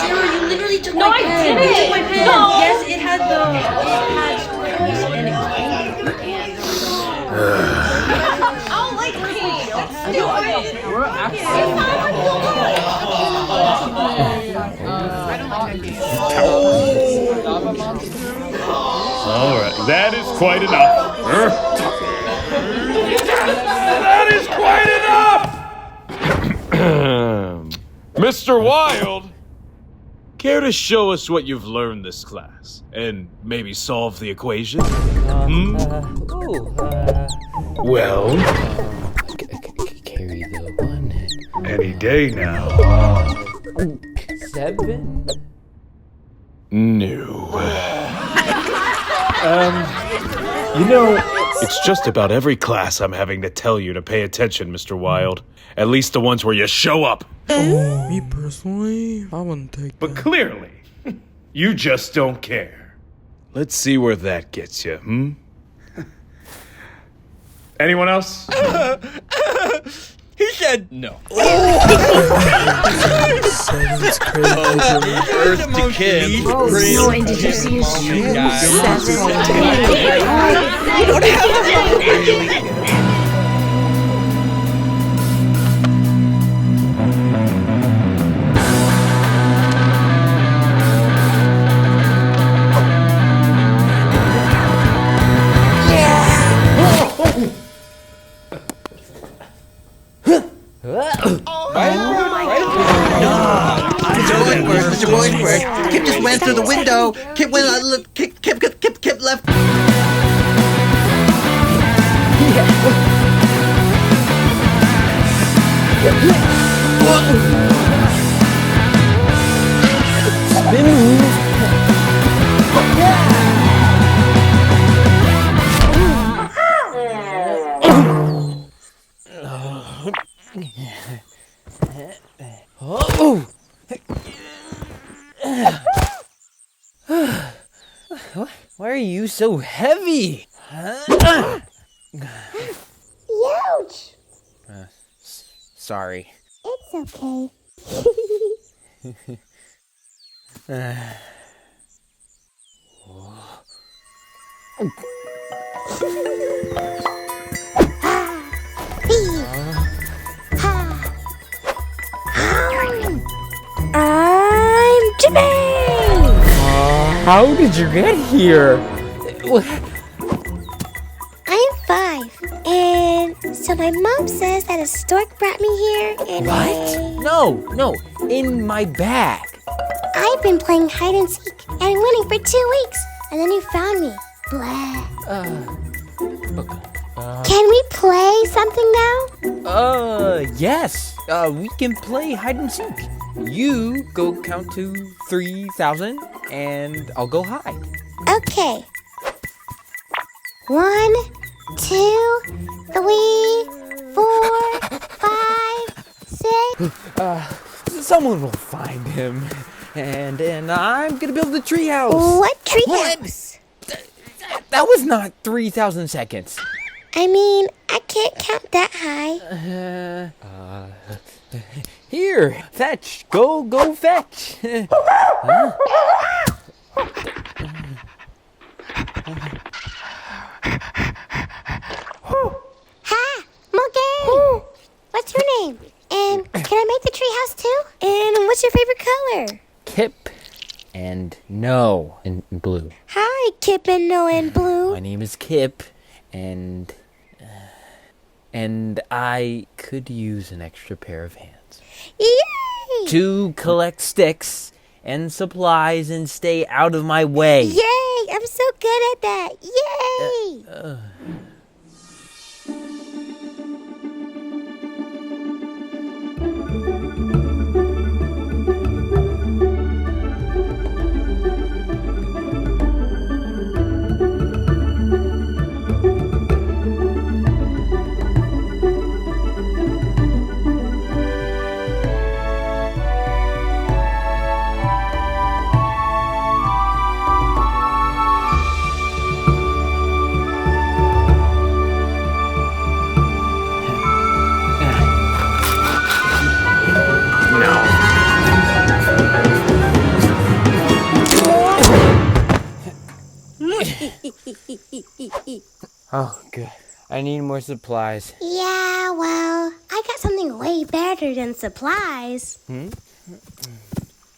Ciara, you literally took my pen. I didn't. You took my pen. No. Yes, it had squares and it was pink and I'll like We're All right, that is quite enough. That is quite enough! Mr. Wilde, care to show us what you've learned this class? And maybe solve the equation? Well? Carry the one. Any day now. 7? No. It's just about every class I'm having to tell you to pay attention, Mr. Wilde. At least the ones where you show up. Me personally, I wouldn't take But clearly, you just don't care. Let's see where that gets you, Anyone else? He said no. First to Kim. No, and did you see his shoes? Mr. Boresberg, Kip just ran through the window. Kip went Kip left. Spin move. Why are you so heavy? Ouch! Sorry. It's okay. I'm Jimmy! How did you get here? I'm 5, and so my mom says that a stork brought me here, and What? No, in my bag. I've been playing hide and seek and winning for 2 weeks, and then you found me. Blah. Can we play something now? Yes. We can play hide and seek. You go count to 3,000, and I'll go hide. Okay. 1, 2, 3, 4, 5, 6. Someone will find him, and then I'm gonna build the treehouse. What treehouse? That was not 3,000 seconds. I mean, I can't count that high. Here, fetch. Go fetch. Huh? Hi, Morgan. What's your name? And can I make the treehouse too? And what's your favorite color? Kip and No in blue. Hi, Kip and No and Blue. My name is Kip, and I could use an extra pair of hands Yay! to collect sticks and supplies and stay out of my way. Yay! I'm so good at that. Yay! Oh, good. I need more supplies. Yeah, well, I got something way better than supplies.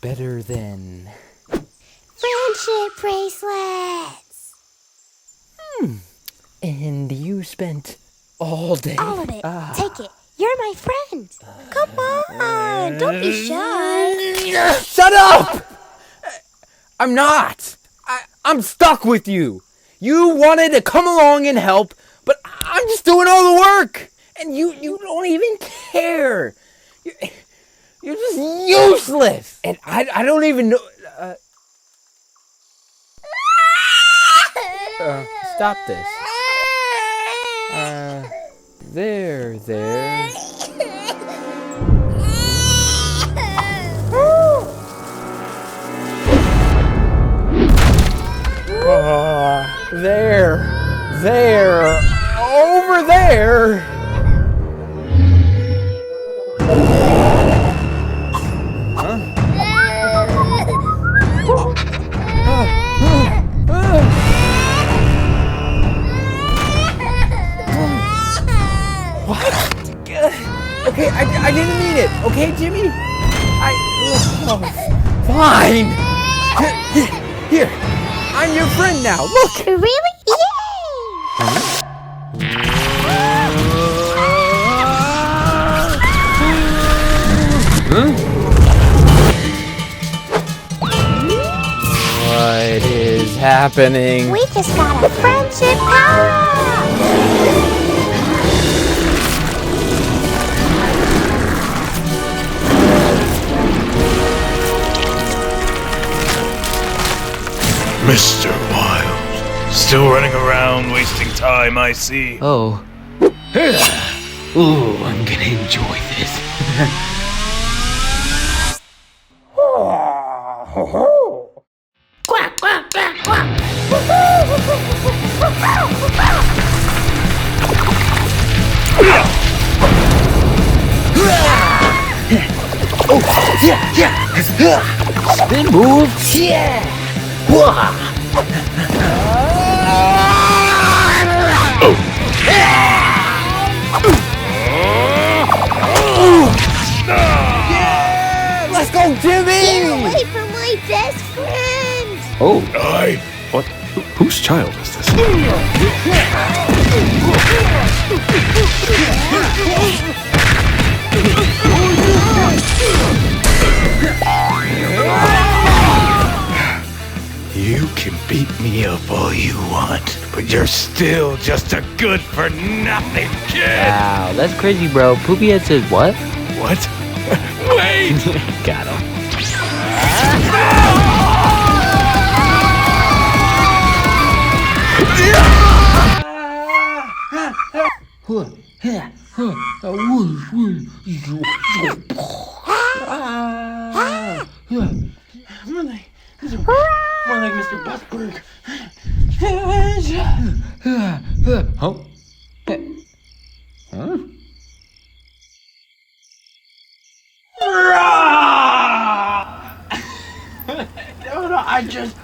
Better than... Friendship bracelets. And you spent all day... All of it. Take it. You're my friend. Come on. Don't be shy. Shut up! I'm not. I'm stuck with you. You wanted to come along and help, but I'm just doing all the work. And you don't even care. You're just useless. And I don't even know... stop this. There. There, over there. What? Okay, I didn't mean it. Okay, Jimmy? Fine. Here, I'm your friend now. Look. Really? Yay! What is happening? We just got a friendship power-up! Mr. Wild. Still running around, wasting time, I see. Oh. Ooh, I'm gonna enjoy this. Quack, quack, quack, quack! Oh, yeah. Spin move. Yeah. Let's go, Jimmy! Get away from my best friend! Oh. What? Whose child is this? You can beat me up all you want, but you're still just a good-for-nothing kid! Wow, that's crazy, bro. Poopyhead says what? What? Wait! Got him. More like Mr. Boresberg. Huh? Huh?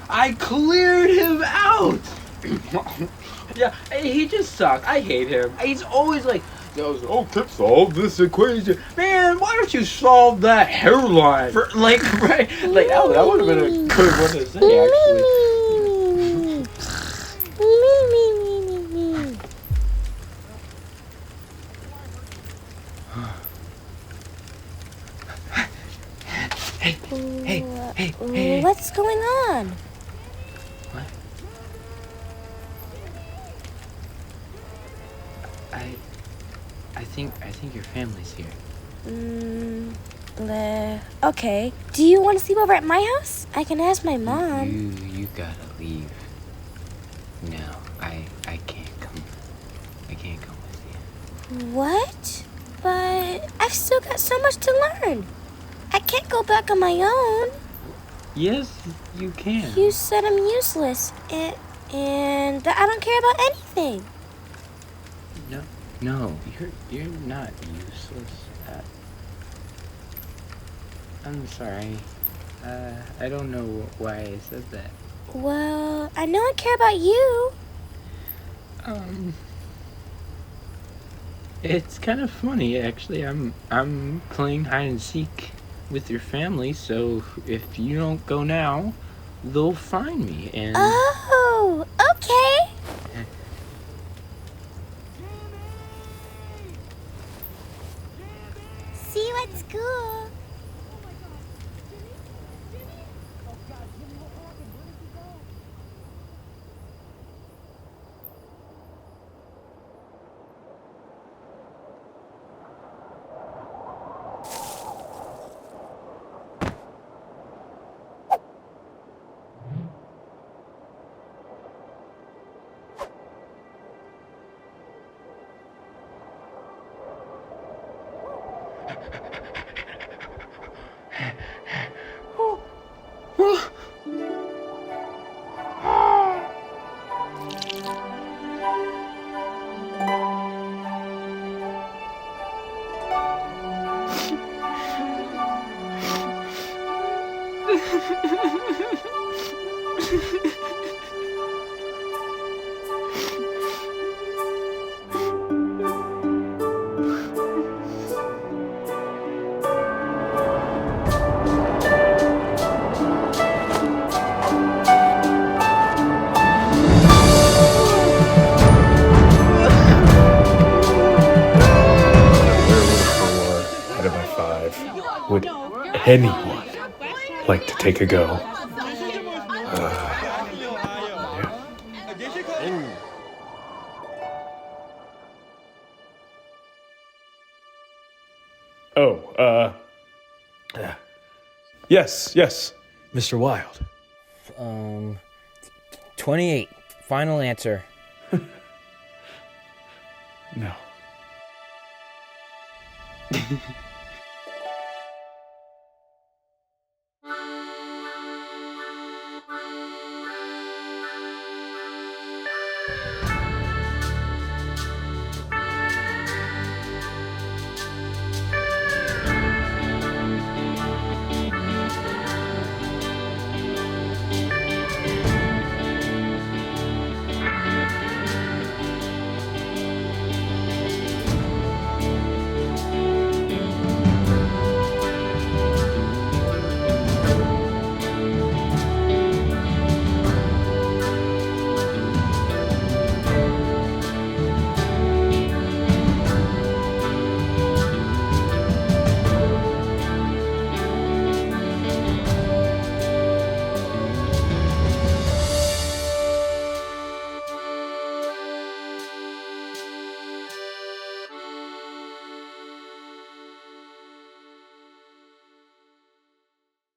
I cleared him out. Yeah, he just sucked. I hate him. He's always like, oh, Kip, solve this equation. Man, why don't you solve that hairline? Right? Like, that would have been a good one to say, actually. Hey. What's going on? What? I think your family's here. Okay. Do you want to sleep over at my house? I can ask my mom. You gotta leave. No, I can't come. I can't come with you. What? But I've still got so much to learn. I can't go back on my own. Yes, you can. You said I'm useless, and that I don't care about anything. No, you're not useless. I'm sorry. I don't know why I said that. Well, I know I care about you. It's kind of funny, actually. I'm playing hide and seek with your family, so if you don't go now, they'll find me, and... Oh, okay. See you at school. Would anyone like to take a go? Yes, Mr. Wilde. 28. Final answer. No.